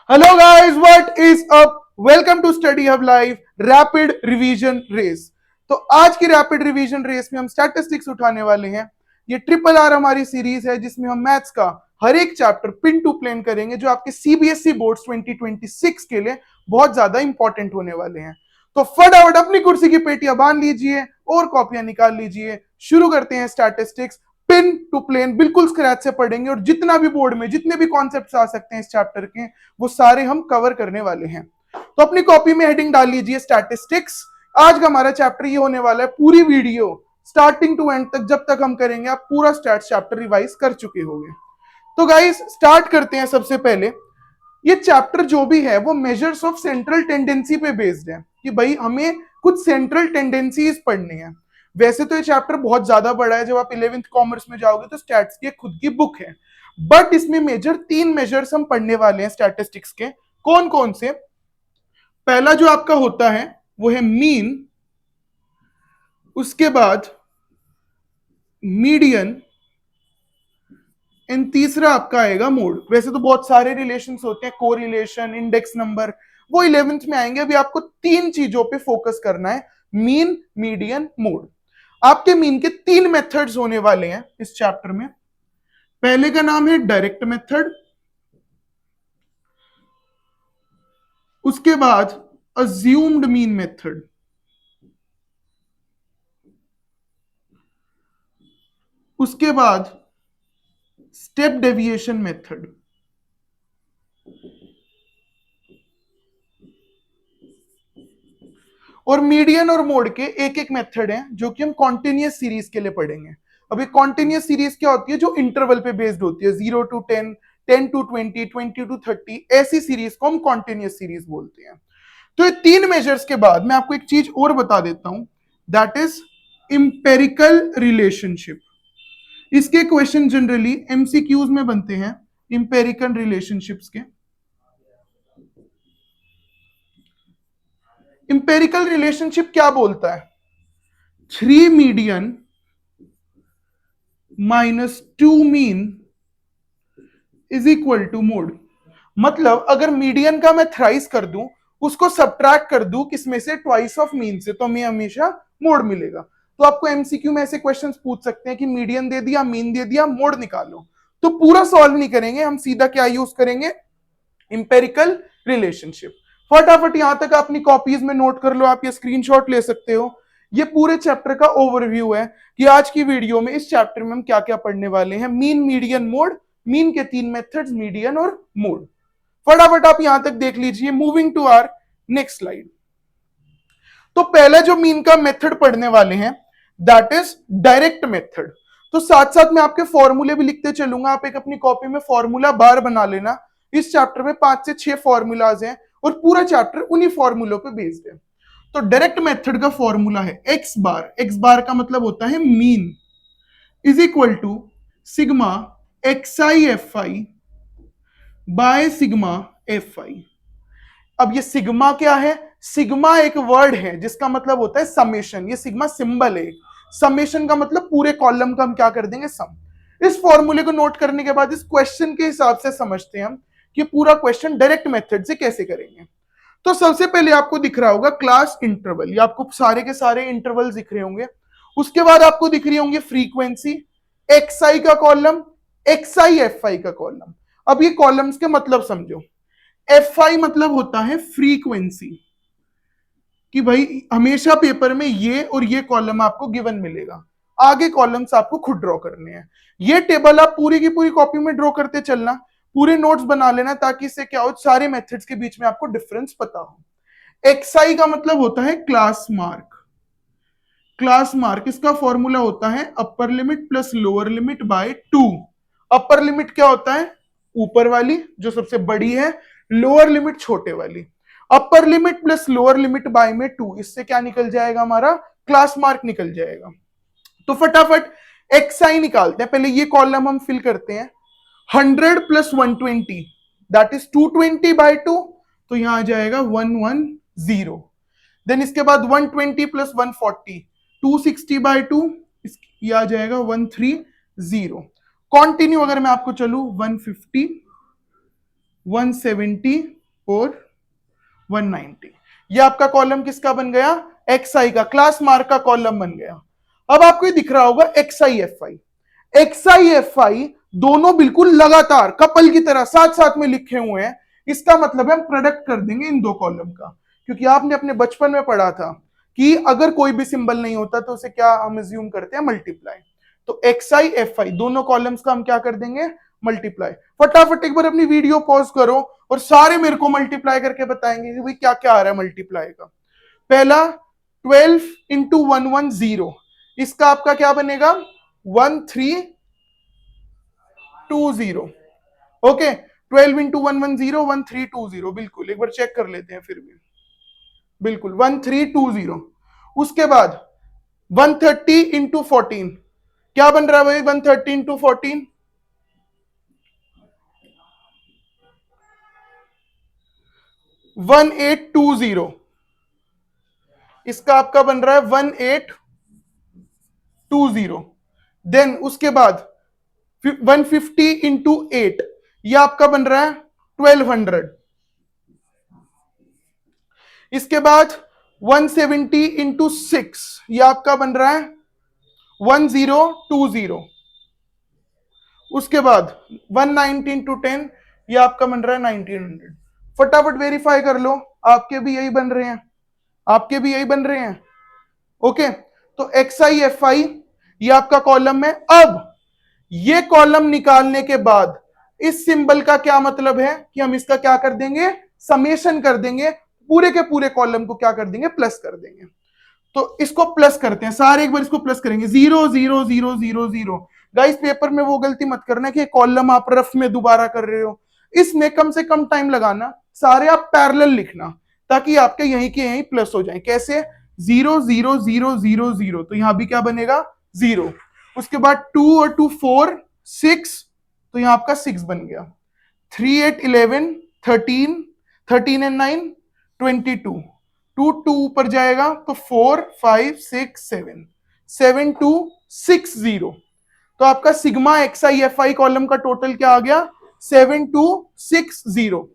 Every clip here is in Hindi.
Hello guys, what is up? Welcome to Study Hub live rapid revision race. तो आज की रैपिड रिवीजन रेस में हम स्टैटिस्टिक्स उठाने वाले हैं। ये ट्रिपल आर हमारी सीरीज है जिसमें हम मैथ्स का हर एक चैप्टर पिन टू प्लेन करेंगे जो आपके सीबीएसई बोर्ड्स 2026 के लिए बहुत ज्यादा इंपॉर्टेंट होने वाले हैं। तो फटाफट अपनी कुर्सी की पेटियां बांध लीजिए और कॉपियां निकाल लीजिए। शुरू करते हैं स्टैटिस्टिक्स पिन टू प्लेन, बिल्कुल स्क्रैच से पढ़ेंगे और जितना भी बोर्ड में जितने भी कॉन्सेप्ट्स आ सकते हैं इस चैप्टर के वो सारे हम कवर करने वाले हैं। तो अपनी कॉपी में हेडिंग डाल लीजिए स्टैटिस्टिक्स। आज का हमारा चैप्टर ये होने वाला है, पूरी वीडियो स्टार्टिंग टू एंड तक जब तक हम करेंगे आप पूरा स्टैट्स चैप्टर रिवाइज कर चुके होंगे। तो गाइस स्टार्ट करते हैं। सबसे पहले ये चैप्टर जो भी है वो मेजर्स ऑफ सेंट्रल टेंडेंसी पे बेस्ड है कि भाई हमें कुछ सेंट्रल टेंडेंसीज पढ़नी है। वैसे तो ये चैप्टर बहुत ज्यादा बड़ा है, जब आप 11th कॉमर्स में जाओगे तो स्टैट्स की खुद की बुक है, बट इसमें मेजर 3 मेजर्स हम पढ़ने वाले हैं स्टैटिस्टिक्स के। कौन कौन से? पहला जो आपका होता है वो है मीन, उसके बाद मीडियन एंड तीसरा आपका आएगा मोड। वैसे तो बहुत सारे रिलेशंस होते हैं, को रिलेशन, इंडेक्स नंबर, वो 11th में आएंगे। अभी आपको 3 चीजों पे फोकस करना है, मीन, मीडियन, मोड। आपके मीन के 3 मेथड्स होने वाले हैं इस चैप्टर में। पहले का नाम है डायरेक्ट मेथड, उसके बाद अज्यूम्ड मीन मेथड, उसके बाद स्टेप डेविएशन मेथड। और मीडियन और मोड के एक एक मेथड हैं जो कि हम कॉन्टिन्यूअस सीरीज के लिए पढ़ेंगे। अब ये कॉन्टिन्यूअस सीरीज क्या होती है? जो इंटरवल पे बेस्ड होती है, 0 to 10, 10 to 20, 20 to 30, ऐसी सीरीज को हम कॉन्टिन्यूअस सीरीज बोलते हैं। तो ये 3 मेजर्स के बाद मैं आपको एक चीज और बता देता हूं, दैट इज इंपेरिकल रिलेशनशिप। इसके क्वेश्चन जनरली एमसीक्यूज में बनते हैं, इंपेरिकल रिलेशनशिप्स के। इंपेरिकल रिलेशनशिप क्या बोलता है? 3 median -2 mean is equal to mode. मतलब अगर मीडियन का मैं थ्राइस कर दूं, उसको सब्ट्रैक्ट कर दूं किसमें से? ट्वाइस ऑफ मीन से, तो हमें हमेशा मोड मिलेगा। तो आपको एमसीक्यू में ऐसे क्वेश्चंस पूछ सकते हैं कि मीडियन दे दिया, मीन दे दिया, मोड निकालो। तो पूरा सॉल्व नहीं करेंगे हम, सीधा क्या यूज करेंगे? Empirical relationship. फटाफट यहां तक अपनी कॉपीज में नोट कर लो, आप ये स्क्रीनशॉट ले सकते हो। ये पूरे चैप्टर का ओवरव्यू है कि आज की वीडियो में इस चैप्टर में हम क्या क्या पढ़ने वाले हैं। Mean, median, mode. मीन के 3 मेथड्स, मीडियन और मोड। फटाफट आप यहां तक देख लीजिए। Moving to our next slide. तो पहला जो मीन का मेथड पढ़ने वाले हैं दैट इज डायरेक्ट मेथड। तो साथ साथ मैं आपके फॉर्मूले भी लिखते चलूंगा, आप एक अपनी कॉपी में फॉर्मूला बार बना लेना। इस चैप्टर में 5 से 6 फॉर्मूलाज हैं और पूरा चैप्टर उन्हीं फॉर्मूलों पे बेस्ड है। तो डायरेक्ट मेथड का फॉर्मूला है एक्स बार। एक्स बार का मतलब होता है mean is equal to sigma X I F I by sigma F I. अब ये सिग्मा क्या है? सिग्मा एक वर्ड है जिसका मतलब होता है समेशन। ये सिग्मा सिंबल है। समेशन का मतलब पूरे कॉलम का हम क्या कर देंगे? सम। इस फॉर्मूले को नोट करने के बाद इस क्वेश्चन के हिसाब से समझते हैं हम कि पूरा क्वेश्चन डायरेक्ट मेथड से कैसे करेंगे। तो सबसे पहले आपको दिख रहा होगा क्लास इंटरवल, ये आपको सारे के सारे इंटरवल दिख रहे होंगे। उसके बाद आपको दिख रही होंगी फ्रीक्वेंसी, एक्सआई का कॉलम, एक्सआई एफ आई का कॉलम। अब ये कॉलम्स के मतलब समझो। एफ आई मतलब होता है फ्रीक्वेंसी, कि भाई हमेशा पेपर में ये और ये कॉलम आपको गिवन मिलेगा, आगे कॉलम्स आपको खुद ड्रॉ करने हैं। ये टेबल आप पूरी की पूरी कॉपी में ड्रॉ करते चलना, पूरे नोट्स बना लेना, ताकि इससे क्या हो, सारे मेथड्स के बीच में आपको डिफरेंस पता हो। एक्सआई का मतलब होता है क्लास मार्क। क्लास मार्क इसका फॉर्मूला होता है upper limit plus lower limit by 2। Upper limit क्या होता है? ऊपर वाली जो सबसे बड़ी है, लोअर लिमिट छोटे वाली। Upper limit plus lower limit by में 2, इससे क्या निकल जाएगा? हमारा क्लास मार्क निकल जाएगा। तो फटाफट एक्सआई निकालते हैं। पहले ये कॉलम हम फिल करते हैं। 100 प्लस 120 दैट इज 220 बाय 2, तो यहां आ जाएगा 110। देन इसके बाद 120 प्लस 140, 260 बाय 2, ये आ जाएगा 130। कंटिन्यू अगर मैं आपको चलू 150, 170 और 190। ये आपका कॉलम किसका बन गया? XI का, क्लास मार्क का कॉलम बन गया। अब आपको ये दिख रहा होगा XI FI। XI FI दोनों बिल्कुल लगातार कपल की तरह साथ साथ में लिखे हुए हैं। इसका मतलब है हम प्रोडक्ट कर देंगे इन दो कॉलम का, क्योंकि आपने अपने बचपन में पढ़ा था कि अगर कोई भी सिंबल नहीं होता तो उसे क्या हम अज्यूम करते हैं? मल्टीप्लाई। तो XI FI दोनों कॉलम्स का हम क्या कर देंगे? मल्टीप्लाई। फटाफट एक बार अपनी वीडियो पॉज करो और सारे मेरे को मल्टीप्लाई करके बताएंगे कि भाई क्या क्या आ रहा है मल्टीप्लाई का। पहला 12 इंटू 110, इसका आपका क्या बनेगा? 1320। ओके, 12 इंटू 110 1320, बिल्कुल एक बार चेक कर लेते हैं फिर भी, बिल्कुल 1320। उसके बाद 130 इंटू 14, क्या बन रहा है भाई? 130 इंटू 14 1820। इसका आपका बन रहा है 1820। देन उसके बाद 150 इंटू 8, ये आपका बन रहा है 1200। इसके बाद 170 इंटू 6, ये आपका बन रहा है 1020। उसके बाद 190 इंटू 10, ये आपका बन रहा है 1900। फटाफट वेरीफाई कर लो, आपके भी यही बन रहे हैं, आपके भी यही बन रहे हैं। ओके, तो XI FI ये आपका कॉलम है। अब ये कॉलम निकालने के बाद इस सिंबल का क्या मतलब है कि हम इसका क्या कर देंगे? समेशन कर देंगे, पूरे के पूरे कॉलम को क्या कर देंगे? प्लस कर देंगे। तो इसको प्लस करते हैं सारे, एक बार इसको प्लस करेंगे। 0 0 0 0 0। गाइस पेपर में वो गलती मत करना कि कॉलम आप रफ में दोबारा कर रहे हो, इसमें कम से कम टाइम लगाना, सारे आप पैरेलल लिखना ताकि आपके यहीं के यहीं प्लस हो जाए। कैसे? 0 0 0 0 0, तो यहां भी क्या बनेगा? 0। उसके बाद 2 और 2 4 6, तो यहां आपका 6 बन गया। 3 8 11 13, 13 एंड 9 22, 2 2 ऊपर जाएगा तो 4 5 6 7, 7 2 6 0। तो आपका सिग्मा XI FI कॉलम का टोटल क्या आ गया? 7260।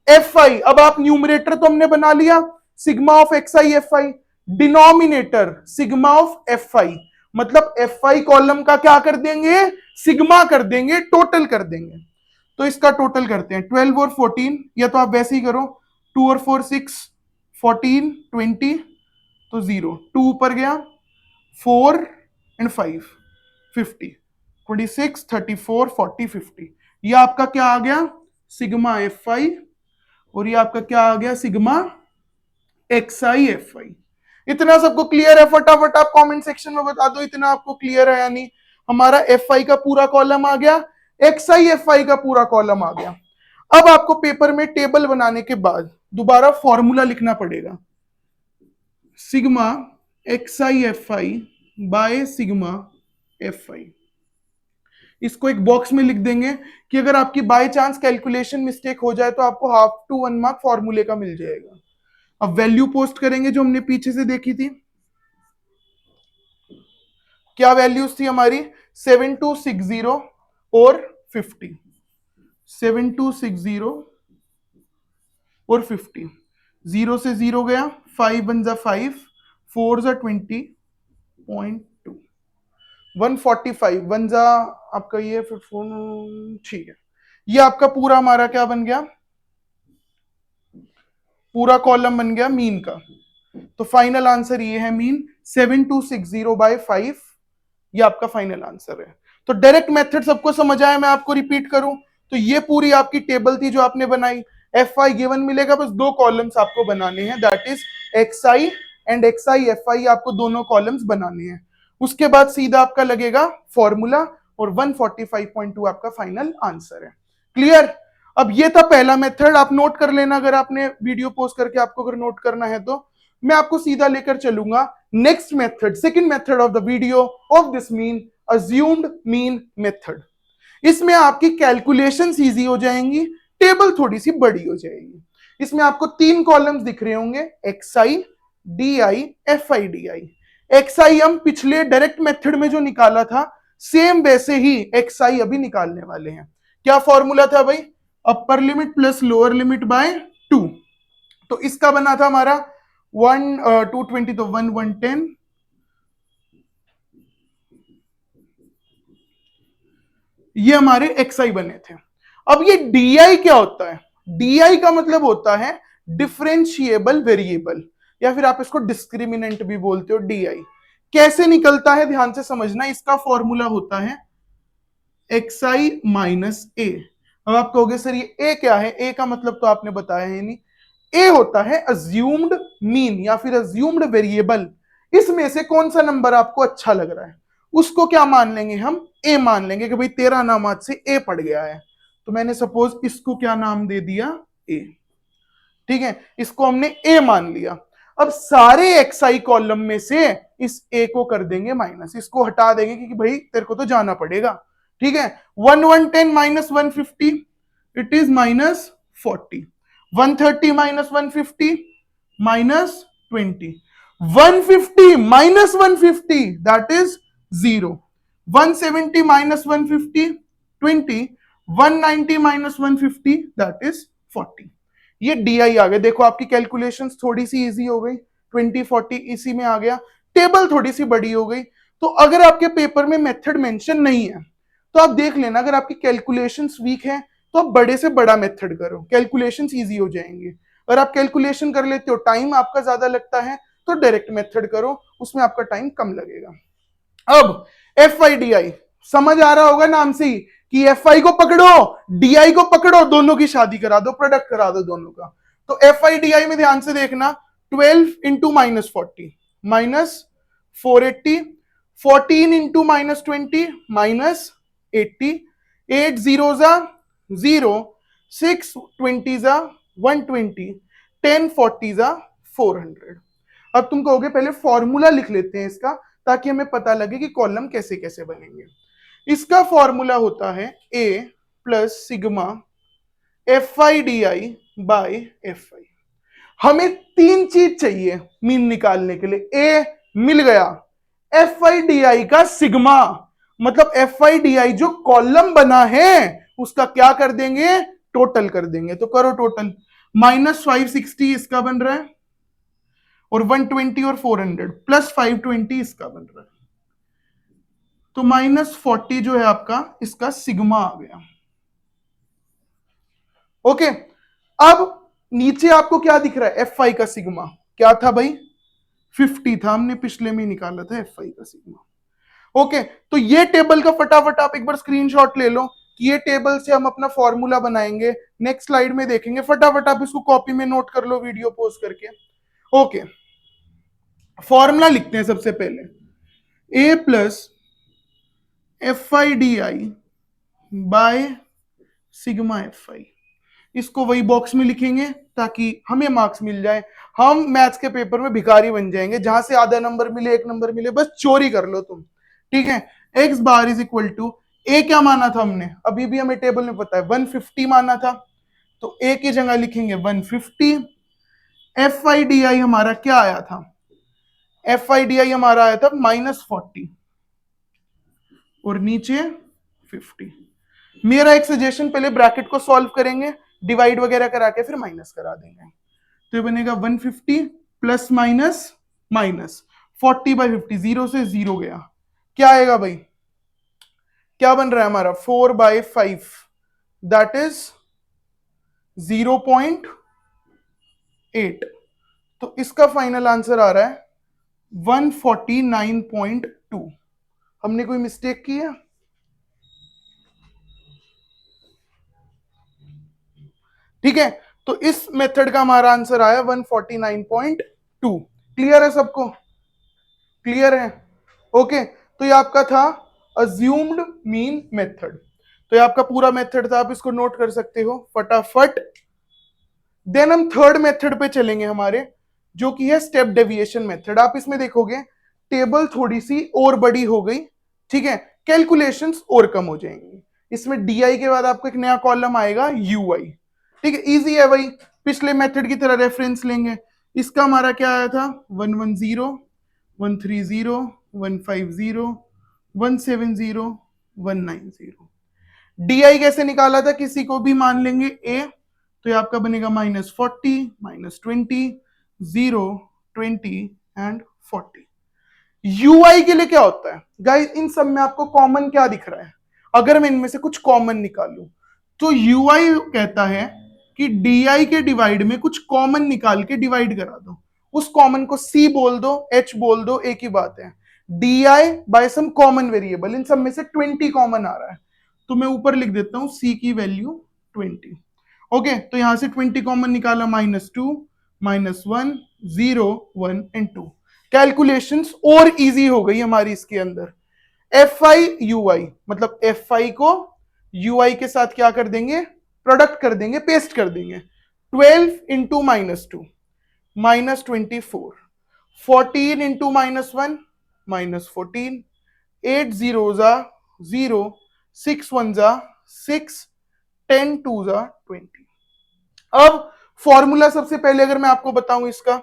FI, अब आप न्यूमरेटर तो हमने बना लिया sigma of XI FI, denominator sigma of FI, मतलब FI कॉलम का क्या कर देंगे? सिग्मा कर देंगे, टोटल कर देंगे। तो इसका टोटल करते हैं 12 और 14, या तो आप वैसे ही करो 2 और 4 6, 14 20, तो 0 2 ऊपर गया, 4 एंड 5 50, 26 34 40 50। ये आपका क्या आ गया? सिग्मा FI, और ये आपका क्या आ गया? Sigma XI FI। इतना सबको क्लियर है? फटाफट आप कमेंट सेक्शन में बता दो इतना आपको क्लियर है या नहीं। हमारा FI का पूरा कॉलम आ गया, XI FI का पूरा कॉलम आ गया। अब आपको पेपर में टेबल बनाने के बाद दोबारा फॉर्मूला लिखना पड़ेगा, sigma XI FI by sigma FI। इसको एक बॉक्स में लिख देंगे कि अगर आपकी बाय चांस कैलकुलेशन मिस्टेक हो जाए तो आपको ½ to 1 मार्क फॉर्मूले का मिल जाएगा। अब वैल्यू पोस्ट करेंगे जो हमने पीछे से देखी थी। क्या वैल्यूज थी हमारी? 7260 और 50, 7260 और 50। 0 से 0 गया, 5 1 जा 5, 4 जा 20.2, 145 1 जा आपका ये, ठीक है। ये आपका पूरा हमारा क्या बन गया? पूरा कॉलम बन गया मीन का। तो फाइनल आंसर ये है मीन 7260 बाय 5, ये आपका फाइनल आंसर है। तो डायरेक्ट मेथड सबको समझ आया? मैं आपको रिपीट करूं तो ये पूरी आपकी टेबल थी जो आपने बनाई। FI गिवन मिलेगा, बस दो कॉलम्स आपको बनाने हैं, that is XI and XI FI, आपको दोनों कॉलम्स बनाने हैं। उसके बाद सीधा आपका लगेगा फॉर्मूला और 145.2 आपका फाइनल आंसर है। क्लियर? अब ये था पहला मेथड, आप नोट कर लेना अगर आपने वीडियो पोस्ट करके आपको अगर नोट करना है तो। मैं आपको सीधा लेकर चलूंगा next method, second method of the video of this mean, assumed mean method. इसमें आपकी कैलकुलेशंस इजी हो जाएंगी, टेबल थोड़ी सी बड़ी हो जाएगी। इसमें आपको 3 कॉलम्स दिख रहे होंगे, XI DI FI DI। XI हम पिछले डायरेक्ट मेथड में जो निकाला था सेम वैसे ही XI अभी निकालने वाले हैं। क्या फॉर्मूला था भाई? Upper limit plus lower limit by 2। तो इसका बना था हमारा 220, तो 110, ये हमारे एक्सआई बने थे। अब ये डीआई क्या होता है? डीआई का मतलब होता है डिफरेंशिएबल वेरिएबल, या फिर आप इसको डिस्क्रिमिनेंट भी बोलते हो। डीआई कैसे निकलता है, ध्यान से समझना। इसका फॉर्मूला होता है एक्सआई माइनस ए। अब आप कहोगे सर ये ए क्या है? ए का मतलब तो आपने बताया है नहीं। ए होता है अज्यूम्ड मीन या फिर अज्यूम्ड वेरिएबल। इसमें से कौन सा नंबर आपको अच्छा लग रहा है उसको क्या मान लेंगे हम? ए मान लेंगे कि भाई 13 नामात से ए पड़ गया है, तो मैंने सपोज इसको क्या नाम दे दिया? ए। ठीक है, इसको हमने ए मान लिया। अब सारे एक्सआई कॉलम में से इस ए को कर देंगे माइनस, इसको हटा देंगे क्योंकि भाई तेरे को तो जाना पड़ेगा। ठीक है, 110 minus 150 it is minus 40। 130 minus 150 minus 20। 150 minus 150 that is 0। 170 minus 150 20। 190 minus 150 that is 40। ये डीआई आ गया। देखो आपकी कैलकुलेशंस थोड़ी सी इजी हो गई, 20 40 इसी में आ गया। टेबल थोड़ी सी बड़ी हो गई। तो अगर आपके पेपर में मेथड मेंशन नहीं है तो आप देख लेना, अगर आपकी कैलकुलेशंस वीक है तो आप बड़े से बड़ा मेथड करो, कैलकुलेशंस इजी हो जाएंगे। अगर आप कैलकुलेशन कर लेते हो, टाइम आपका ज्यादा लगता है, तो डायरेक्ट मेथड करो, उसमें आपका टाइम कम लगेगा। अब एफ आई डी आई समझ आ रहा होगा नाम से ही कि एफ आई को पकड़ो डीआई को पकड़ो, दोनों की शादी करा दो, प्रोडक्ट करा दो दोनों का। तो एफ आई डी आई में ध्यान से देखना, 12 into minus 40 minus 480, 14 into minus 20 minus 80, 8 zero जा 0, 6 20 जा 120, 10 40 जा 400। अब तुम कहोगे पहले फॉर्मूला लिख लेते हैं इसका, ताकि हमें पता लगे कि कॉलम कैसे कैसे बनेंगे। इसका फॉर्मूला होता है A plus sigma F I D I by F I. हमें तीन चीज चाहिए मीन निकालने के लिए। ए मिल गया, एफ आई डी आई का सिग्मा, मतलब एफ आई डी आई जो कॉलम बना है उसका क्या कर देंगे? टोटल कर देंगे। तो करो टोटल, माइनस 560 इसका बन रहा है, और 120 और 400 प्लस 520 इसका बन रहा है। तो माइनस 40 जो है आपका इसका सिग्मा आ गया। ओके, अब नीचे आपको क्या दिख रहा है? एफ आई का सिग्मा क्या था भाई? 50 था, हमने पिछले में निकाला था एफ आई का सिग्मा। ओके, तो ये टेबल का फटाफट आप एक बार स्क्रीनशॉट ले लो कि ये टेबल से हम अपना फॉर्मूला बनाएंगे, नेक्स्ट स्लाइड में देखेंगे। फटाफट आप इसको कॉपी में नोट कर लो वीडियो पॉज करके। ओके, फॉर्मूला लिखते हैं सबसे पहले, A plus F I D I by sigma F I. इसको वही बॉक्स में लिखेंगे ताकि हमें मार्क्स मिल जाए। हम मैथ्स के पेपर में भिखारी बन जाएंगे, जहां से आधा नंबर मिले, एक नंबर मिले, बस चोरी कर लो तुम। ठीक है, X bar is equal to, A क्या माना था हमने? अभी भी हमें टेबल में पता है 150 माना था, तो ए की जगह लिखेंगे 150। एफ आई डी आई हमारा क्या आया था? एफ आई डी आई हमारा आया था माइनस 40 और नीचे 50। मेरा एक सजेशन, पहले ब्रैकेट को सॉल्व करेंगे, डिवाइड वगैरह करा के फिर माइनस करा देंगे। तो ये बनेगा 150 प्लस माइनस माइनस 40 बाई 50, 0 से 0 गया, क्या आएगा भाई? क्या बन रहा है हमारा? 4 बाई 5 दैट इज 0.8। तो इसका फाइनल आंसर आ रहा है 149.2। हमने कोई मिस्टेक की है? ठीक है, तो इस मेथड का हमारा आंसर आया 149.2। क्लियर है सबको? क्लियर है? ओके, तो ये आपका था अज्यूम्ड मीन मेथड। तो ये आपका पूरा मेथड था, आप इसको नोट कर सकते हो फटाफट। देन हम थर्ड मेथड पे चलेंगे हमारे, जो कि है स्टेप डेविएशन मेथड। आप इसमें देखोगे टेबल थोड़ी सी और बड़ी हो गई, ठीक है, कैलकुलेशंस और कम हो जाएंगी। इसमें डीआई के बाद आपको एक नया कॉलम आएगा यूआई। ठीक है, इजी है भाई, पिछले मेथड की तरह रेफरेंस लेंगे। इसका हमारा क्या आया था? 110, 130, 150, 170, 190। डी कैसे निकाला था, किसी को भी मान लेंगे ए, तो ये आपका बनेगा -40, -20, 0, 20 एंड 40। यूआई के लिए क्या होता है गाइस, इन सब में आपको कॉमन क्या दिख रहा है, अगर मैं इनमें से कुछ कॉमन निकालूं तो यूआई कहता है कि डीआई के डिवाइड में कुछ कॉमन निकाल के डिवाइड करा दो, उस कॉमन को सी बोल दो, एच बोल दो, एक ही बात है। DI by some common variable, इन सब में से 20 कॉमन आ रहा है, तो मैं ऊपर लिख देता हूं सी की वैल्यू 20। ओके, तो यहां से 20 कॉमन निकाला, -2, -1, 0, 1 एंड 2। कैलकुलेशंस और इजी हो गई हमारी इसके अंदर। एफ आई यू आई, मतलब एफ आई को यू आई के साथ क्या कर देंगे, प्रोडक्ट कर देंगे, पेस्ट कर देंगे। 12 इंटू -2 -24, 14 इंटू -1 -14, 8 जीरोजा 0, 6 1जा 6, 10 2जा 20। अब फॉर्मूला सबसे पहले अगर मैं आपको बताऊं इसका,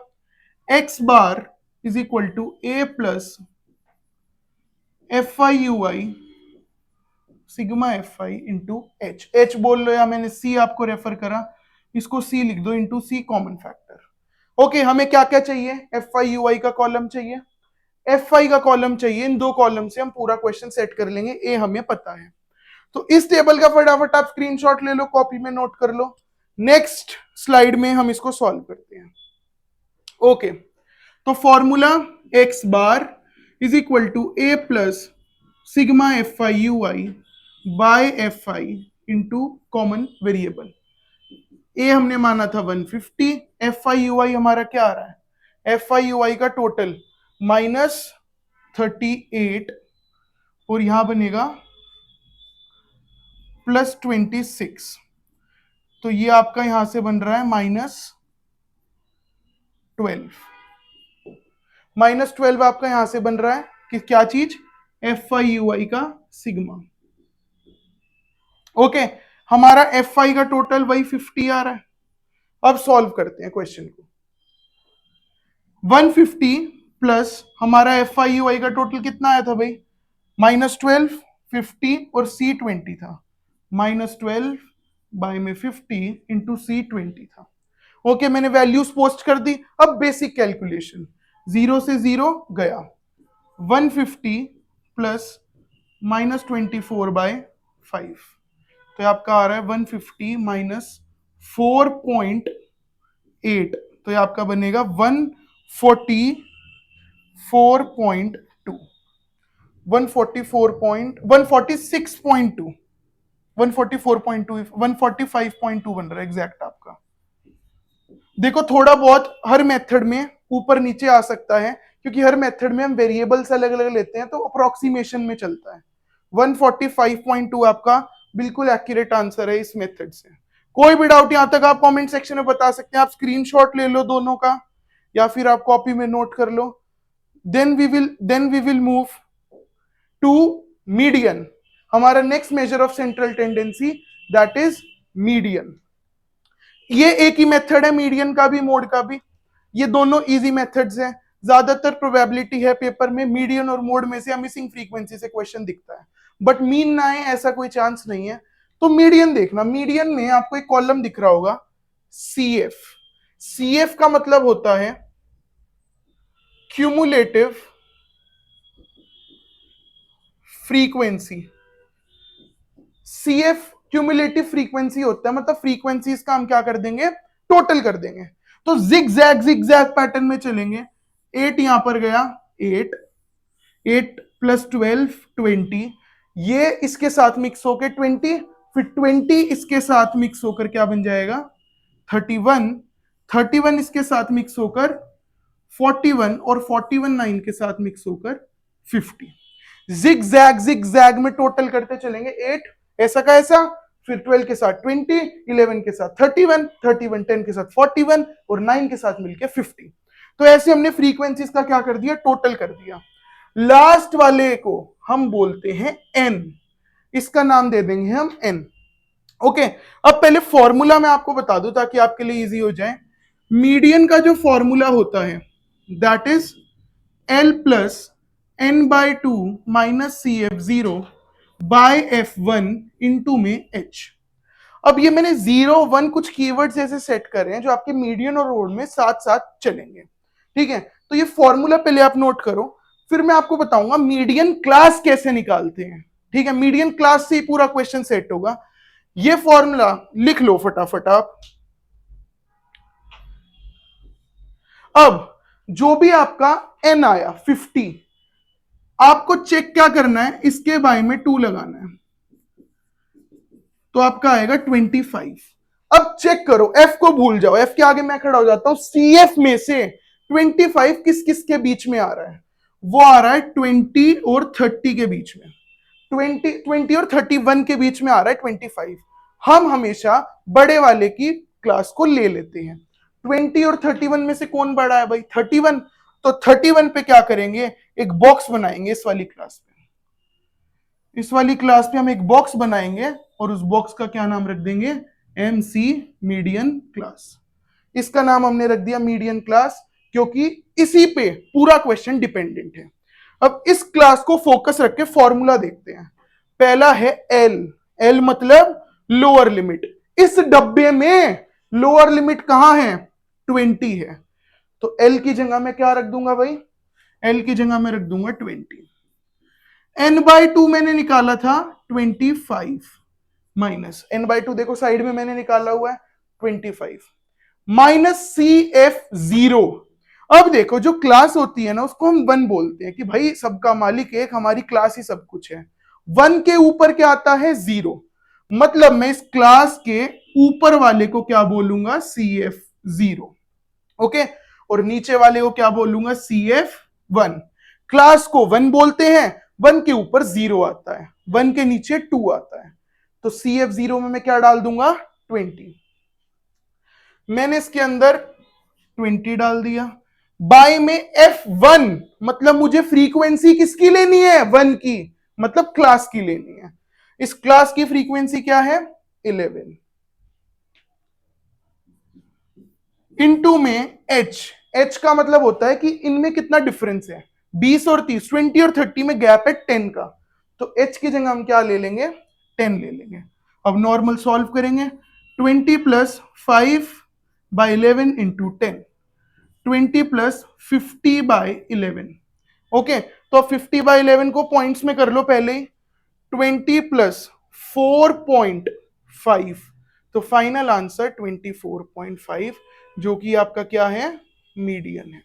X bar is equal to A plus F I U I sigma F I into H, H बोल लो या मैंने सी आपको रेफर करा, इसको सी लिख दो, इंटू सी कॉमन फैक्टर। ओके, हमें क्या क्या चाहिए, एफ आई यू आई का कॉलम चाहिए, एफ आई का कॉलम चाहिए, इन दो कॉलम से हम पूरा क्वेश्चन सेट कर लेंगे, ए हमें पता है। तो इस टेबल का फटाफट आप स्क्रीनशॉट ले लो, कॉपी में नोट कर लो, नेक्स्ट स्लाइड में हम इसको सॉल्व करते हैं। ओके, तो formula X bar is equal to A plus sigma F I U I by F I into common variable. A हमने माना था 150, एफ आई यू आई हमारा क्या आ रहा है, एफ आई यू आई का टोटल -38 और यहां बनेगा +26, तो ये आपका यहां से बन रहा है -12, -12 आपका यहां से बन रहा है कि क्या चीज, एफ आई यू आई का सिग्मा। ओके, हमारा एफ आई का टोटल वही 50 आ रहा है। अब सॉल्व करते हैं क्वेश्चन को। 150 प्लस हमारा एफ आई यू आई का टोटल कितना आया था भाई, -12, 50 और सी 20 था, -12 बाय में 50 इंटू सी 20 था। ओके, मैंने वैल्यूज पोस्ट कर दी। अब बेसिक कैलकुलेशन, 0 से 0 गया, 150 प्लस -24 बाय 5, तो आपका आ रहा है 150 माइनस 4.8, तो ये आपका बनेगा 144.2, 146.2, 145.2 बन रहा है एग्जैक्ट आपका। देखो थोड़ा बहुत हर मेथड में ऊपर नीचे आ सकता है, क्योंकि हर मेथड में हम वेरिएबल्स अलग अलग लेते हैं, तो अप्रोक्सीमेशन में चलता है। 145.2 आपका बिल्कुल एक्यूरेट आंसर है इस मेथड से। कोई भी डाउट यहां तक आप कमेंट सेक्शन में बता सकते हैं, आप स्क्रीनशॉट ले लो दोनों का या फिर आप कॉपी में नोट कर लो। Then we will move to median, हमारा next measure of central tendency that is median. ये एक ही मेथड है मीडियन का भी, मोड का भी, ये दोनों इजी मेथड्स हैं। ज्यादातर प्रोबेबिलिटी है पेपर में मीडियन और मोड में से मिसिंग फ्रीक्वेंसी से क्वेश्चन दिखता है, बट मीन ना है ऐसा कोई चांस नहीं है। तो मीडियन देखना, मीडियन में आपको एक कॉलम दिख रहा होगा CF, CF का मतलब होता है cumulative frequency. CF cumulative frequency होता है, मतलब फ्रीक्वेंसीज का हम क्या कर देंगे, टोटल कर देंगे। तो जिग जैग पैटर्न में चलेंगे, 8 यहां पर गया, 8 प्लस 12 20, ये इसके साथ मिक्स होकर 20, फिर 20 इसके साथ मिक्स होकर क्या बन जाएगा 31, 31 इसके साथ मिक्स होकर 41 और 41 9 के साथ मिक्स होकर 50। जिग जैग में टोटल करते चलेंगे, 8 ऐसा का ऐसा, फिर 12 के साथ 20, 11 के साथ 31, 31 10 के साथ 41 और 9 के साथ मिलकर 50। तो ऐसे हमने फ्रीक्वेंसीज का क्या कर दिया, टोटल कर दिया। लास्ट वाले को हम बोलते हैं n, इसका नाम दे देंगे हम n। ओके, अब पहले फॉर्मूला मैं आपको बता दूं ताकि आपके लिए इजी हो जाए। मीडियन का जो फॉर्मूला होता है that is L plus n by 2 minus CF0 by F1 into में H। अब ये मैंने 0 1 कुछ कीवर्ड्स ऐसे सेट करे हैं जो आपके मीडियन और रोड में साथ साथ चलेंगे। ठीक है, तो ये फॉर्मूला पहले आप नोट करो, फिर मैं आपको बताऊंगा मीडियन क्लास कैसे निकालते हैं। ठीक है, मीडियन क्लास से ही पूरा क्वेश्चन सेट होगा। ये फॉर्मूला लिख लो फटाफट आप। अब जो भी आपका n आया 50, आपको चेक क्या करना है, इसके बाय में 2 लगाना है, तो आपका आएगा 25। अब चेक करो, f को भूल जाओ, f के आगे मैं खड़ा हो जाता हूं। CF में से 25 किस किस के बीच में आ रहा है? वो आ रहा है 20 और 30 के बीच में। 20 और 31 के बीच में आ रहा है 25। हम हमेशा बड़े वाले की क्लास को ले लेते हैं। 20 और 31 में से कौन बड़ा है भाई? 31। तो 31 पे क्या करेंगे, एक बॉक्स बनाएंगे इस वाली क्लास पे। इस वाली क्लास पे हम एक बॉक्स बनाएंगे और उस बॉक्स का क्या नाम रख देंगे? MC median class. इसका नाम हमने रख दिया मीडियन क्लास, क्योंकि इसी पे पूरा क्वेश्चन डिपेंडेंट है। अब इस क्लास को फोकस रख के फॉर्मूला देखते हैं। पहला है L। L मतलब लोअर लिमिट। इस डब्बे में लोअर लिमिट कहां है? 20 है। तो L की जगह मैं क्या रख दूंगा भाई? L की जगह मैं रख दूंगा 20। n/2 मैंने निकाला था 25 माइनस n/2, देखो साइड में मैंने निकाला हुआ है 25 माइनस CF0। अब देखो जो क्लास होती है ना उसको हम 1 बोलते हैं कि भाई सबका मालिक एक, हमारी क्लास ही सब कुछ है। 1 के ऊपर क्या आता है? 0। मतलब मैं इस क्लास के ऊपर वाले को क्या बोलूंगा? CF0। ओके, और नीचे वाले को क्या बोलूंगा? CF1। क्लास को 1 बोलते हैं, 1 के ऊपर 0 आता है, 1 के नीचे 2 आता है, तो CF0 में मैं क्या डाल दूंगा? 20। मैंने इसके अंदर 20 डाल दिया। बाय में F1 मतलब मुझे फ्रीक्वेंसी किसकी लेनी है? 1 की, मतलब क्लास की लेनी है। इस क्लास की फ्रीक्वेंसी क्या है? 11 इंटू में H का मतलब होता है कि इनमें कितना डिफरेंस है? 20 और 30, 20 और 30 में गैप है 10 का, तो H की जगह हम क्या ले लेंगे? 10 ले लेंगे। अब नॉर्मल सॉल्व करेंगे। 20 प्लस 5/11 इंटू 10, 20 प्लस 50/11। ओके, तो 50/11 को पॉइंट्स में कर लो पहले ही। 20 प्लस 4.5, तो फाइनल आंसर 24.5, जो कि आपका क्या है? मीडियन है।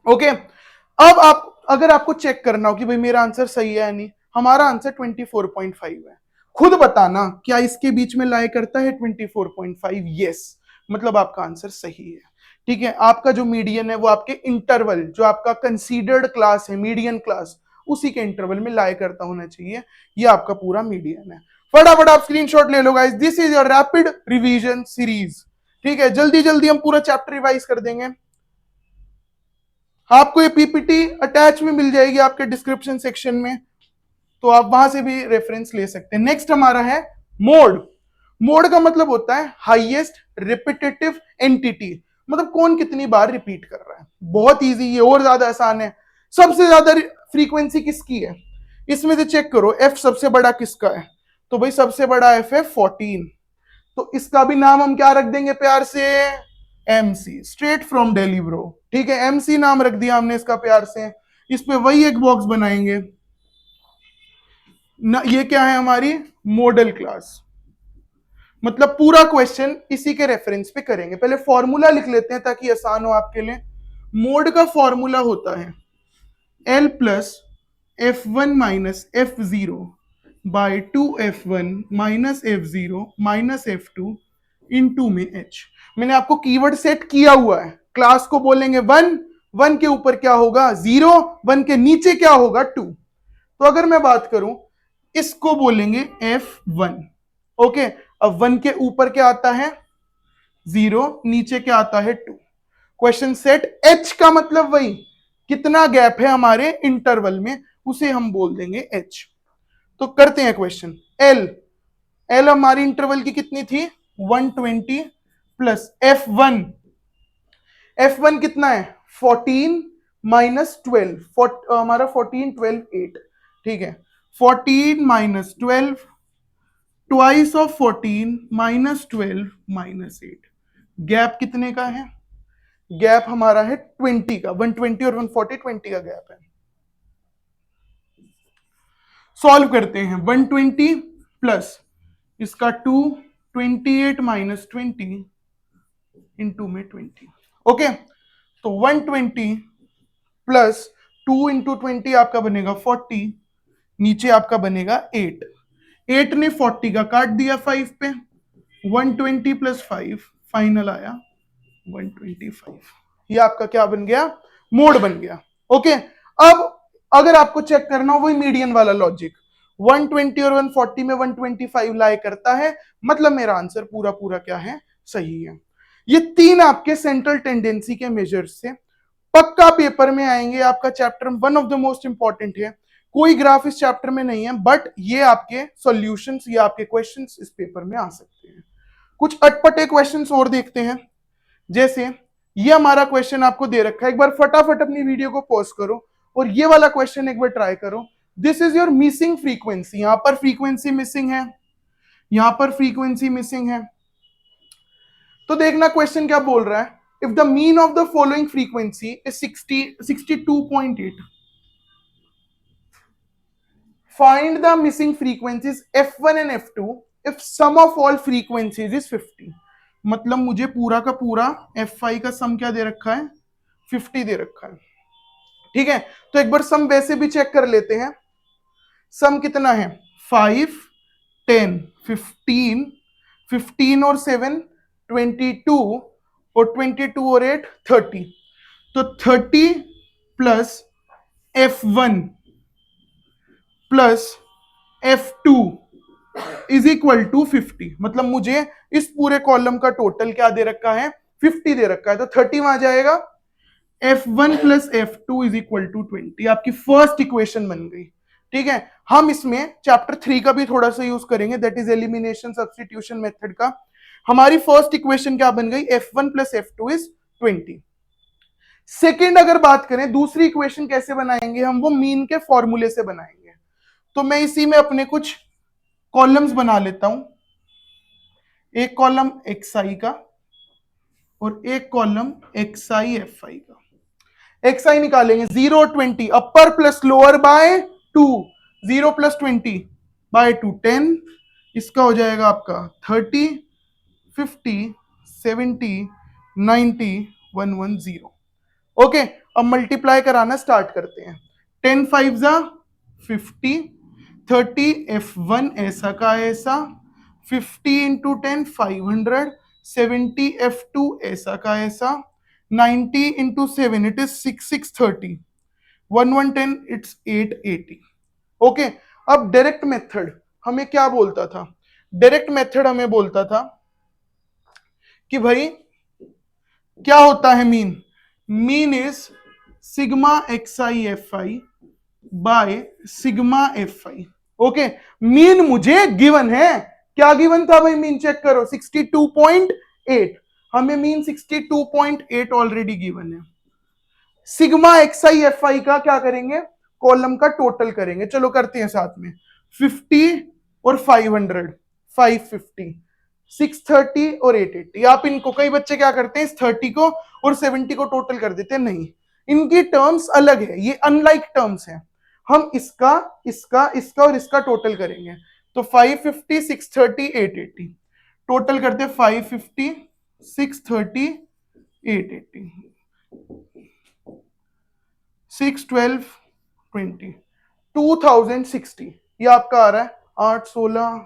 ओके, अब आप अगर आपको चेक करना हो कि भाई मेरा आंसर सही है या नहीं, हमारा आंसर 24.5 है। खुद बताना क्या इसके बीच में लाई करता है 24.5? यस, मतलब आपका आंसर सही है। ठीक है, आपका जो मीडियन है वो आपके इंटरवल, जो आपका कंसीडर्ड क्लास है मीडियन क्लास, उसी के इंटरवल में लाई करता होना चाहिए। ये आपका पूरा मीडियन है। फटाफट आप स्क्रीनशॉट ले लो guys, this is your rapid revision series. ठीक है, जल्दी जल्दी हम पूरा चैप्टर रिवाइज कर देंगे। आपको ये पीपीटी अटैच में मिल जाएगी आपके डिस्क्रिप्शन सेक्शन में, तो आप वहां से भी रेफरेंस ले सकते हैं। नेक्स्ट हमारा है मोड। मोड का मतलब होता है हाईएस्ट रिपीटेटिव एंटिटी, मतलब कौन कितनी बार रिपीट कर रहा है। बहुत इजी, ये और ज्यादा आसान है। सबसे ज्यादा फ्रीक्वेंसी किसकी है? इसमें से चेक करो, एफ सबसे बड़ा किसका है? तो भाई सबसे बड़ा एफ है 14, तो इसका भी नाम हम क्या रख देंगे प्यार से? MC, straight from Delhi bro. ठीक है, MC नाम रख दिया हमने इसका प्यार से। इस पे वही एक बॉक्स बनाएंगे ना, ये क्या है? हमारी मॉडल क्लास। मतलब पूरा क्वेश्चन इसी के रेफरेंस पे करेंगे। पहले फॉर्मूला लिख लेते हैं ताकि आसान हो आपके लिए। मोड का फॉर्मूला होता है L plus F1 minus F0 by 2F1 minus F0 minus F2 into में H। मैंने आपको कीवर्ड सेट किया हुआ है। क्लास को बोलेंगे 1, 1 के ऊपर क्या होगा? 0, 1 के नीचे क्या होगा? 2। तो अगर मैं बात करूं, इसको बोलेंगे F1। ओके, अब 1 के ऊपर क्या आता है? 0, नीचे क्या आता है? 2। Question set. H का मतलब वही कितना गैप है हमारे इंटरवल में, उसे हम बोल देंगे H। तो करते हैं क्वेश्चन। L हमारी इंटरवल की कितनी थी? 120 प्लस F1 कितना है? 14 माइनस 12, हमारा 14 12 8, ठीक है, 14 minus 12, twice of 14 minus 12 minus 8, gap कितने का है? गैप हमारा है 20 का, 120 और 140 20 का गैप है। सॉल्व करते हैं, 120 प्लस इसका 2, 28 माइनस 20 इंटू में 20। ओके, तो 120 प्लस 2 इंटू 20 आपका बनेगा 40, नीचे आपका बनेगा 8, 8 ने 40 का काट दिया 5 पे, 120 प्लस 5 फाइनल आया 125। ये आपका क्या बन गया? मोड बन गया। ओके, अब अगर आपको चेक करना हो वही मीडियन वाला लॉजिक, 120 और 140 में 125 लाई करता है, मतलब मेरा आंसर पूरा पूरा क्या है? सही है। ये तीन आपके सेंट्रल टेंडेंसी के मेजर्स से पक्का पेपर में आएंगे। आपका chapter one of the most important है, कोई ग्राफ इस चैप्टर में नहीं है, बट ये आपके सॉल्यूशंस, ये आपके क्वेश्चंस इस पेपर में आ सकते हैं। कुछ अटपटे क्वेश्चंस और देखते हैं, जैसे ये हमारा क्वेश्चन आपको दे रखा है, एक बार फटाफट अपनी वीडियो को पॉज करो और ये वाला क्वेश्चन एक बार ट्राई करो। This is your missing frequency, यहां पर फ्रीक्वेंसी मिसिंग है, यहां पर फ्रीक्वेंसी मिसिंग है। तो देखना क्वेश्चन क्या बोल रहा है, if the mean of the following frequency is 62.8, find the missing frequencies f1 and f2 if sum of all frequencies is 50। मतलब मुझे पूरा का पूरा f5 का सम क्या दे रखा है? 50 दे रखा है। ठीक है, तो एक बार सम वैसे भी चेक कर लेते हैं। सम कितना है? 5, 10, 15, 15 और 7 22 और 22 और 8 30। तो 30 plus f1 plus f2 is equal to 50। मतलब मुझे इस पूरे कॉलम का टोटल क्या दे रखा है? 50 दे रखा है, तो 30 वहां जाएगा, f1 plus f2 is equal to 20, आपकी फर्स्ट इक्वेशन बन गई। ठीक है, हम इसमें चैप्टर 3 का भी थोड़ा सा यूज करेंगे, that is elimination substitution method का। हमारी फर्स्ट इक्वेशन क्या बन गई? f1 plus f2 is 20। Second अगर बात करें, दूसरी इक्वेशन कैसे बनाएंगे हम? वो मीन के फॉर्मूले से बनाएंगे। तो मैं इसी में अपने कुछ कॉलम्स बना लेता हूं, एक कॉलम xi का और एक कॉलम xi fi का। xi निकालेंगे 0 20, upper plus lower by 2, 0 plus 20 by 2 10, इसका हो जाएगा आपका 30, 50, 70, 90, 110। ओके, अब मल्टीप्लाई कराना स्टार्ट करते हैं। 10 5 जा 50, 30 f1 ऐसा का ऐसा, 50 इंटू 10 500, 70 f2 ऐसा का ऐसा, 90 into 7 it is 630, 1110 it's 880। Okay, अब डायरेक्ट मेथड हमें क्या बोलता था? डायरेक्ट मेथड हमें बोलता था कि भाई क्या होता है mean? Mean is sigma xi fi by sigma fi। Okay, mean मुझे गिवन है, क्या गिवन था भाई? मीन चेक करो 62.8, हमें मीन 62.8 ऑलरेडी गिवन है। सिग्मा xi fi का क्या करेंगे? कॉलम का टोटल करेंगे, चलो करते हैं साथ में। 50 और 500 550, 630 और 880। आप इनको, कई बच्चे क्या करते हैं, इस 30 को और 70 को टोटल कर देते हैं, नहीं, इनकी टर्म्स अलग है, ये अनलाइक टर्म्स हैं। हम इसका इसका इसका और इसका टोटल करेंगे, तो 550, 630, 880, टोटल करते 550, 630, 880, 612, 20, 2060। ये आपका आ रहा है 8 16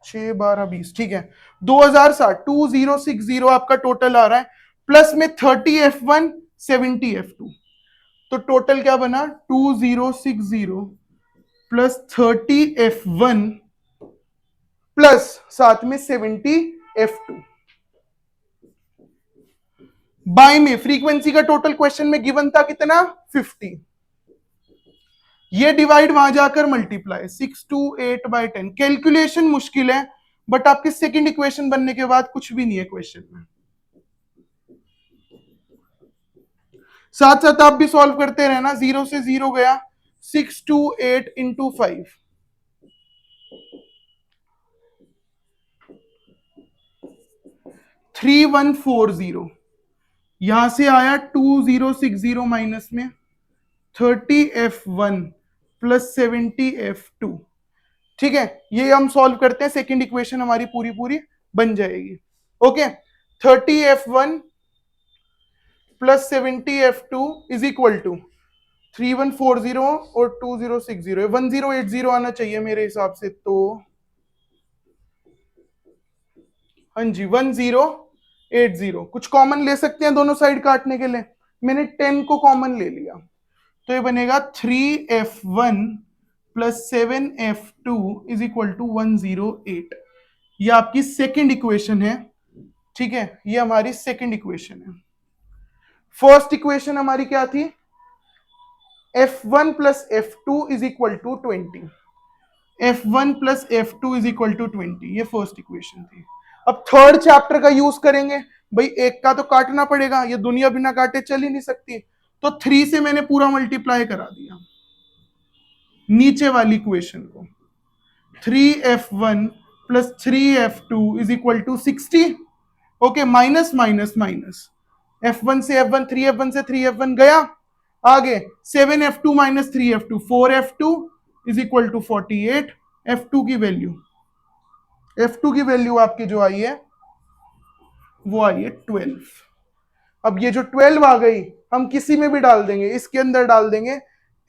6 12 20। ठीक है, 2060, 2060 आपका टोटल आ रहा है, प्लस में 30 f1 70 f2, तो टोटल क्या बना? 2060 प्लस 30 f1 प्लस साथ में 70 f2। बाय में फ्रीक्वेंसी का टोटल क्वेश्चन में गिवन था कितना? 50। ये डिवाइड वहां जाकर मल्टीप्लाई, 6 2 8 बाय 10। कैलकुलेशन मुश्किल है, बट आपके सेकंड इक्वेशन बनने के बाद कुछ भी नहीं है क्वेश्चन में। साथ साथ आप भी सॉल्व करते रहना, 0 से 0 गया, 628 इंटू 5, 3140। यहां से आया 2060 माइनस में 30F1 प्लस 70F2। ठीक है, ये हम सॉल्व करते हैं, सेकेंड इक्वेशन हमारी पूरी पूरी बन जाएगी। Okay, 30F1 plus 70F2 is equal to 3140 और 2060, 1080 आना चाहिए मेरे हिसाब से, तो हाँ जी 1080। कुछ कॉमन ले सकते हैं दोनों साइड काटने के लिए, मैंने 10 को कॉमन ले लिया, तो ये बनेगा 3F1 plus 7F2 is equal to 108। ये आपकी सेकेंड इक्वेशन है। ठीक है, ये हमारी सेकेंड इक्वेशन है। फर्स्ट इक्वेशन हमारी क्या थी? F1 plus F2 is equal to 20। F1 plus F2 is equal to 20, ये फर्स्ट इक्वेशन थी। अब थर्ड चैप्टर का यूज करेंगे, भाई एक का तो काटना पड़ेगा, ये दुनिया बिना काटे चल ही नहीं सकती, तो 3 से मैंने पूरा मल्टीप्लाई करा दिया नीचे वाली इक्वेशन को। 3F1 plus 3F2 is equal to 60। Okay, minus minus minus, F1 से F1, 3F1 से 3F1 गया, आगे 7F2 minus 3F2, 4F2 is equal to 48। F2 की वैल्यू आपकी जो आई है वो आई है 12। अब ये जो 12 आ गई, हम किसी में भी डाल देंगे, इसके अंदर डाल देंगे,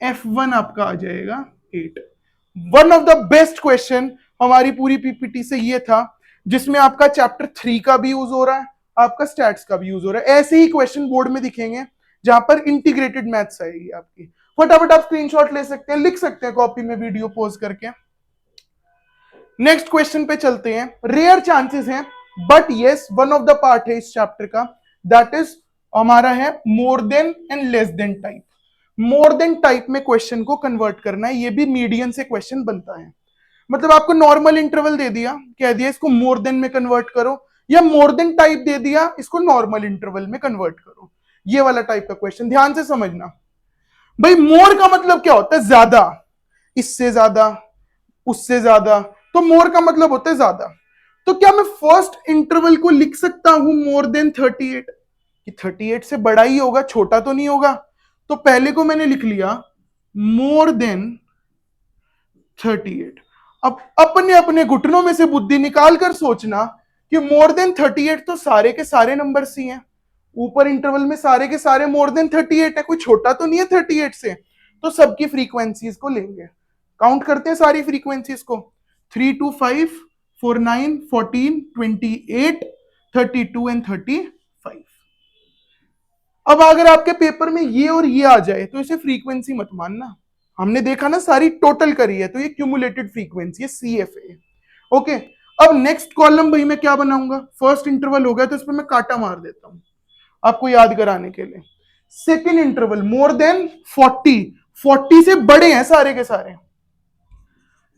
F1 आपका आ जाएगा 8। One of the best question हमारी पूरी पीपीटी से ये था, जिसमें आपका चैप्टर 3 का भी यूज हो रहा है, आपका स्टैट्स का भी यूज हो रहा है। ऐसे ही क्वेश्चन बोर्ड में दिखेंगे जहां पर इंटीग्रेटेड मैथ्स आएगी आपकी। फटाफट आप स्क्रीनशॉट ले सकते हैं, लिख सकते हैं कॉपी में वीडियो पॉज करके। नेक्स्ट क्वेश्चन पे चलते हैं। रेयर चांसेस हैं, but yes one of the part है इस चैप्टर का, दैट इज हमारा है more than and less than type. More than type में क्वेश्चन को कन्वर्ट करना है, ये भी मीडियन से क्वेश्चन बनता है। मतलब आपको नॉर्मल इंटरवल दे दिया, कह दिया इसको मोर देन में कन्वर्ट करो, या मोर देन टाइप दे दिया, इसको नॉर्मल इंटरवल में कन्वर्ट करो, ये वाला टाइप का क्वेश्चन ध्यान से समझना। भाई मोर का मतलब क्या होता है? ज्यादा, इससे ज्यादा, उससे ज्यादा, तो मोर का मतलब होता है ज्यादा। तो क्या मैं फर्स्ट इंटरवल को लिख सकता हूं मोर देन 38? कि 38 से बड़ा ही होगा, छोटा तो नहीं होगा। तो पहले को मैंने लिख लिया मोर देन 38। अब अपने अपने घुटनों में से बुद्धि निकाल कर सोचना कि मोर देन 38 तो सारे के सारे नंबर सी हैं, ऊपर इंटरवल में सारे के सारे मोर देन 38 है, कोई छोटा तो नहीं है 38 से। तो सबकी फ्रीक्वेंसीज को लेंगे, काउंट करते हैं सारी फ्रीक्वेंसीज को, 3 2 5 4 9 14 28 32 एंड 35। अब अगर आपके पेपर में ये और ये आ जाए तो इसे फ्रीक्वेंसी मत मानना, हमने देखा ना सारी टोटल करी है, तो ये क्यूमुलेटेड फ्रीक्वेंसी है, CFA। ओके, अब नेक्स्ट कॉलम भाई मैं क्या बनाऊंगा? फर्स्ट इंटरवल हो गया तो इस पर मैं काटा मार देता हूं आपको याद कराने के लिए। सेकेंड इंटरवल मोर देन 40, 40 से बड़े हैं सारे के सारे।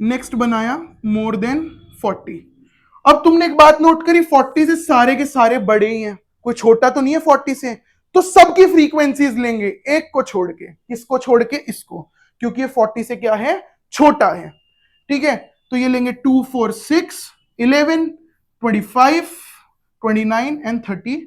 नेक्स्ट बनाया मोर देन 40। अब तुमने एक बात नोट करी, 40 से सारे के सारे बड़े ही हैं, कोई छोटा तो नहीं है 40 से, तो सबकी फ्रीक्वेंसीज लेंगे एक को छोड़ के, किसको छोड़ के? इसको, क्योंकि ये 40 से क्या है? छोटा है। ठीक है, तो ये लेंगे 2 4 6 11 25 29 एंड 32।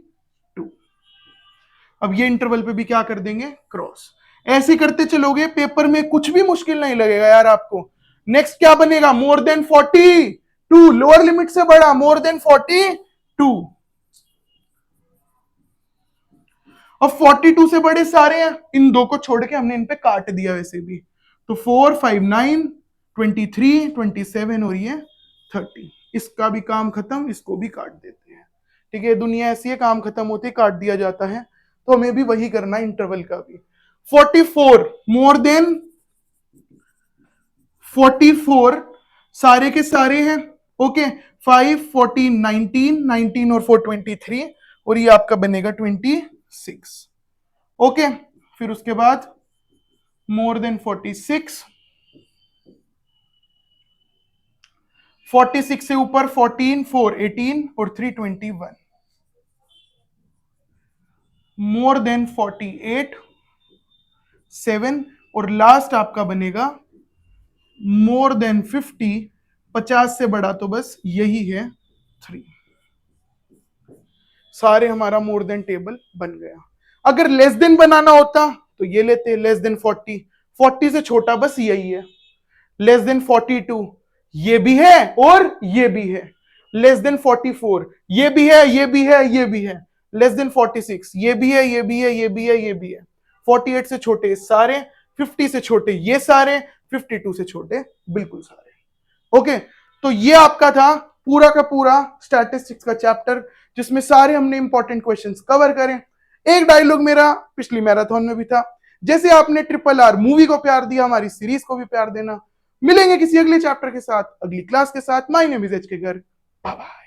अब ये इंटरवल पे भी क्या कर देंगे? क्रॉस। ऐसे करते चलोगे, पेपर में कुछ भी मुश्किल नहीं लगेगा यार आपको। नेक्स्ट क्या बनेगा? मोर देन 42, लोअर लिमिट से बड़ा, मोर देन 42। अब 42 से बड़े सारे हैं, इन दो को छोड़ के हमने इन पे काट दिया वैसे भी, तो 4 5 9 23 27 और ये 30। इसका भी काम खत्म, इसको भी काट देते हैं। ठीक है, दुनिया ऐसी है, काम खत्म होते काट दिया जाता है, तो हमें भी वही करना है इंटरवल का भी। 44 मोर देन 44 सारे के सारे हैं। ओके, 5 14 19 19 और 4 23, और ये आपका बनेगा 26। ओके, फिर उसके बाद मोर देन 46, 46 से ऊपर 14 4 18 और 3 21। मोर देन 48 7 और लास्ट आपका बनेगा मोर देन 50, 50 से बड़ा तो बस यही है 3। सारे हमारा मोर देन टेबल बन गया। अगर लेस देन बनाना होता तो ये लेते, लेस देन 40, 40 से छोटा बस यही है। लेस देन 42 ये भी है और ये भी है। लेस देन 44 ये भी है, ये भी है, ये भी है। लेस देन 46 ये भी है, ये भी है, ये भी है, ये भी है। 48 से छोटे सारे, 50 से छोटे ये सारे, 52 से छोटे बिल्कुल सारे। ओके, तो ये आपका था पूरा का पूरा स्टैटिस्टिक्स का चैप्टर, जिसमें सारे हमने इंपॉर्टेंट क्वेश्चंस कवर करें। एक डायलॉग मेरा पिछली मैराथन में भी था, जैसे आपने RRR मूवी को प्यार दिया, हमारी सीरीज को भी प्यार देना। मिलेंगे किसी अगले चैप्टर के साथ, अगली क्लास के साथ। माय नेम इज एच के गर। Bye bye.